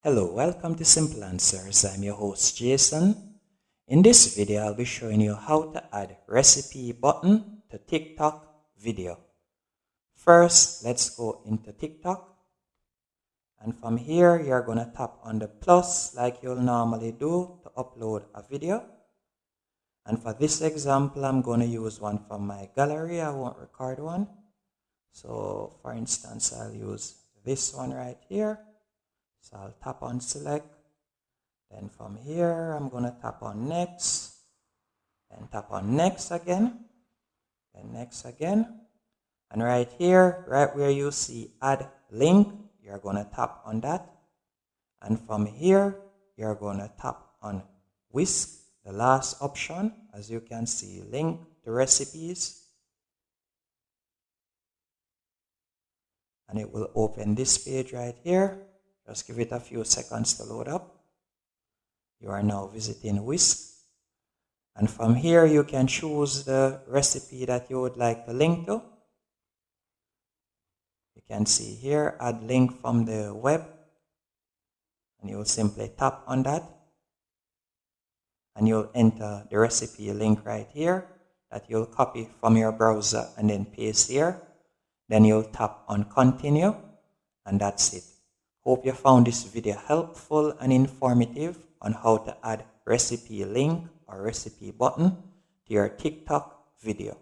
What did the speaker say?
Hello, welcome to Simple Answers. I'm your host Jason. In this video, I'll be showing you how to add recipe button to TikTok video. First, let's go into TikTok. And from here, you're going to tap on the plus like you'll normally do to upload a video. And for this example, I'm going to use one from my gallery. I won't record one. So for instance, I'll use this one right here. So I'll tap on select, then from here I'm going to tap on next, then tap on next again, then next again, and right here, right where you see add link, you're going to tap on that, and from here you're going to tap on whisk, the last option. As you can see, link to recipes, and it will open this page right here. Just give it a few seconds to load up. You are now visiting Whisk. And from here, you can choose the recipe that you would like to link to. You can see here, add link from the web. And you'll simply tap on that. And you'll enter the recipe link right here that you'll copy from your browser and then paste here. Then you'll tap on continue. And that's it. Hope you found this video helpful and informative on how to add recipe link or recipe button to your TikTok video.